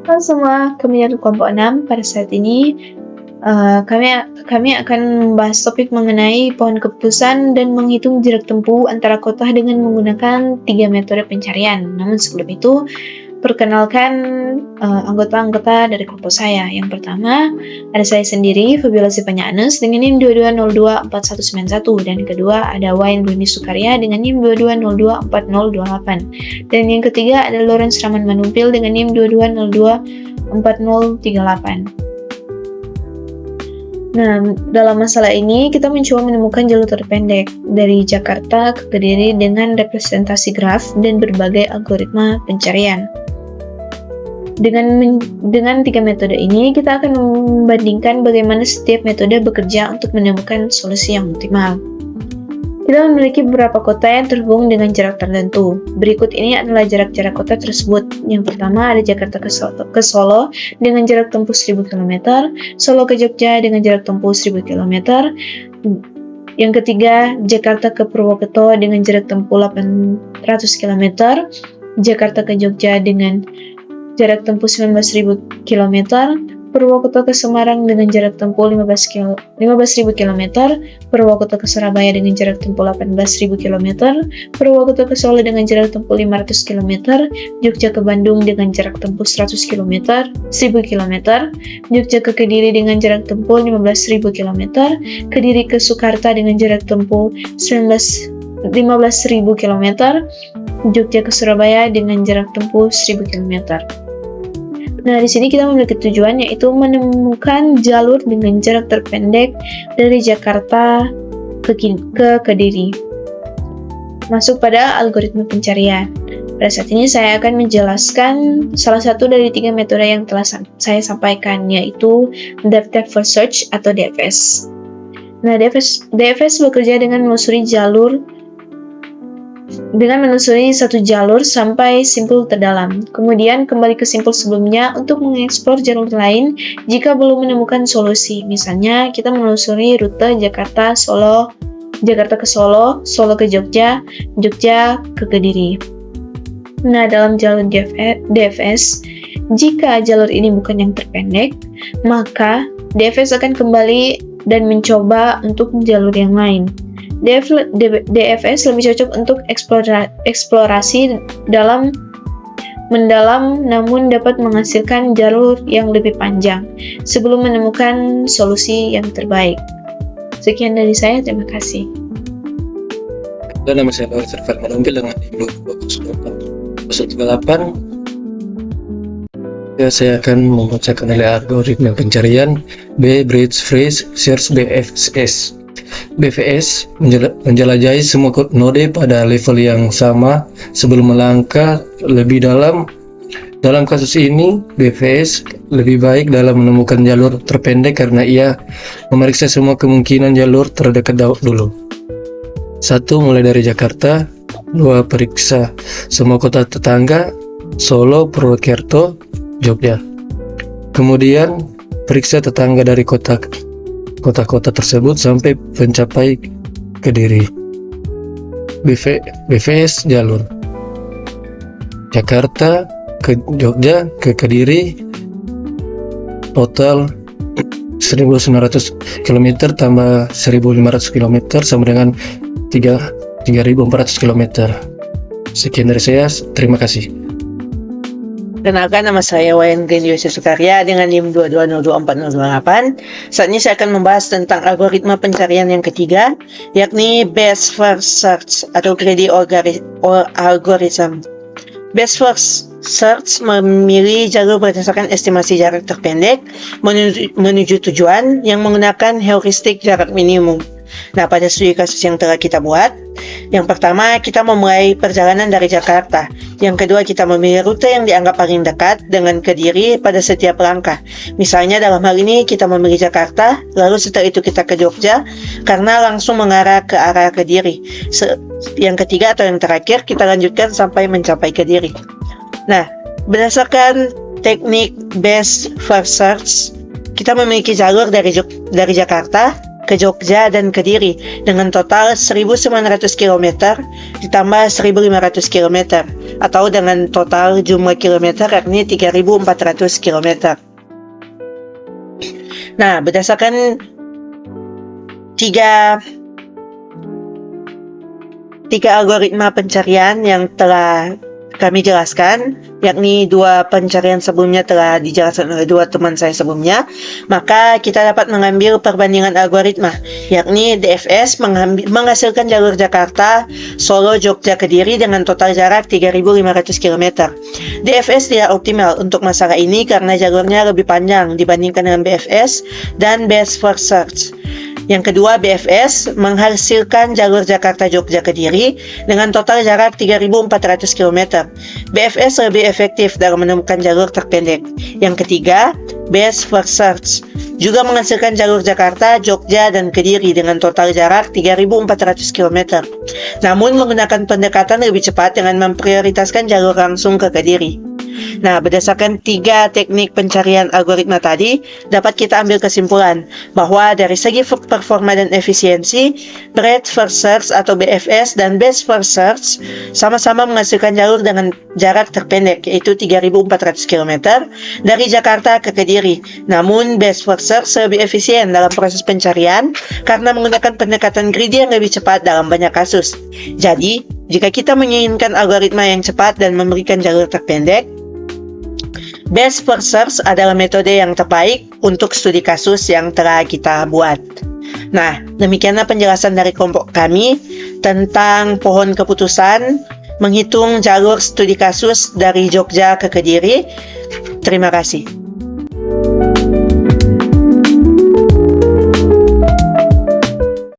Halo semua, kami dari kelompok 6. Pada saat ini kami akan membahas topik mengenai pohon keputusan dan menghitung jarak tempuh antara kota dengan menggunakan 3 metode pencarian. Namun sebelum itu, perkenalkan anggota-anggota dari kelompok saya. Yang pertama, ada saya sendiri, Fabiola Sipanya Anes dengan NIM 22024191, dan kedua ada Wayan Runi Sukarya dengan NIM 22024028, dan yang ketiga ada Lawrence Raman Manumpil dengan NIM 22024038. Nah, dalam masalah ini kita mencoba menemukan jalur terpendek dari Jakarta ke Kediri dengan representasi graf dan berbagai algoritma pencarian. Dengan 3 metode ini, kita akan membandingkan bagaimana setiap metode bekerja untuk menemukan solusi yang optimal. Kita memiliki beberapa kota yang terhubung dengan jarak tertentu. Berikut ini adalah jarak-jarak kota tersebut. Yang pertama ada Jakarta ke Solo dengan jarak tempuh 1000 km, Solo ke Jogja dengan jarak tempuh 1000 km. Yang ketiga, Jakarta ke Purwokerto dengan jarak tempuh 800 km, Jakarta ke Jogja dengan jarak tempuh 19.000 km, Purwokerto ke Semarang dengan jarak tempuh 15.000 km, Purwokerto ke Surabaya dengan jarak tempuh 18.000 km, Purwokerto ke Solo dengan jarak tempuh 500 km, Jogja ke Bandung dengan jarak tempuh 100 km, 1000 km, Jogja ke Kediri dengan jarak tempuh 15.000 km, Kediri ke Sukarta dengan jarak tempuh 15.000 km, Jogja ke Surabaya dengan jarak tempuh 1000 km. Nah, di sini kita memiliki tujuan yaitu menemukan jalur dengan jarak terpendek dari Jakarta ke Kediri. Masuk pada algoritma pencarian. Pada saat ini saya akan menjelaskan salah satu dari 3 metode yang telah saya sampaikan, yaitu Depth First Search atau DFS. Nah, DFS bekerja dengan menelusuri satu jalur sampai simpul terdalam, kemudian kembali ke simpul sebelumnya untuk mengeksplor jalur lain jika belum menemukan solusi. Misalnya, kita menelusuri rute Jakarta ke Solo, Solo ke Jogja, Jogja ke Kediri. Nah, dalam jalur DFS, jika jalur ini bukan yang terpendek, maka DFS akan kembali dan mencoba untuk jalur yang lain. DFS lebih cocok untuk eksplorasi mendalam namun dapat menghasilkan jalur yang lebih panjang sebelum menemukan solusi yang terbaik. Sekian dari saya, terima kasih. Nama saya Lawrence Raman Manumpil dengan NIM 22024028. Saya akan membacakan nilai algoritma pencarian B Bridge Freeze Search BFS. BFS menjelajahi semua node pada level yang sama sebelum melangkah lebih dalam. Dalam kasus ini, BFS lebih baik dalam menemukan jalur terpendek karena ia memeriksa semua kemungkinan jalur terdekat dulu. 1. Mulai dari Jakarta. 2. Periksa semua kota tetangga, Solo, Purwokerto, Jogja. Kemudian, periksa tetangga dari kota-kota tersebut sampai mencapai Kediri. BFS jalur Jakarta ke Jogja ke Kediri total 1.900 km tambah 1.500 km sama dengan 3.400 km. Sekian dari saya, terima kasih. Kenalkan, nama saya Wayan Runi Sukarya dengan NIM 22024028. Saat ini saya akan membahas tentang algoritma pencarian yang ketiga, yakni Best First Search atau Greedy Algorithm. Best First Search memilih jalur berdasarkan estimasi jarak terpendek menuju tujuan yang menggunakan heuristik jarak minimum. Nah, pada studi kasus yang telah kita buat, yang pertama kita memulai perjalanan dari Jakarta. Yang kedua, kita memilih rute yang dianggap paling dekat dengan Kediri pada setiap langkah. Misalnya dalam hal ini kita memilih Jakarta, lalu setelah itu kita ke Jogja karena langsung mengarah ke arah Kediri. Yang ketiga atau yang terakhir kita lanjutkan sampai mencapai Kediri. Nah, berdasarkan teknik Best First Search, kita memiliki jalur dari Jakarta ke Jogja dan Kediri dengan total 1.900 km ditambah 1.500 km. atau dengan total jumlah kilometer yakni 3.400 km. Nah, berdasarkan tiga algoritma pencarian yang telah kami jelaskan, yakni 2 pencarian sebelumnya telah dijelaskan oleh 2 teman saya sebelumnya, maka kita dapat mengambil perbandingan algoritma, yakni DFS menghasilkan jalur Jakarta, Solo, Jogja, Kediri dengan total jarak 3.500 km. DFS tidak optimal untuk masalah ini karena jalurnya lebih panjang dibandingkan dengan BFS dan Best First Search. Yang kedua, BFS menghasilkan jalur Jakarta, Jogja, Kediri dengan total jarak 3.400 km. BFS lebih efektif dalam menemukan jalur terpendek. Yang ketiga, Best First Search juga menghasilkan jalur Jakarta, Jogja, dan Kediri dengan total jarak 3.400 km. Namun menggunakan pendekatan lebih cepat dengan memprioritaskan jalur langsung ke Kediri. Nah, berdasarkan 3 teknik pencarian algoritma tadi, dapat kita ambil kesimpulan bahwa dari segi performa dan efisiensi, Breadth First Search atau BFS dan Best First Search sama-sama menghasilkan jalur dengan jarak terpendek, yaitu 3.400 km dari Jakarta ke Kediri. Namun, Best First Search lebih efisien dalam proses pencarian karena menggunakan pendekatan greedy yang lebih cepat dalam banyak kasus. Jadi, jika kita menginginkan algoritma yang cepat dan memberikan jalur terpendek, Best First Search adalah metode yang terbaik untuk studi kasus yang telah kita buat. Nah, demikianlah penjelasan dari kelompok kami tentang pohon keputusan menghitung jalur studi kasus dari Jogja ke Kediri. Terima kasih.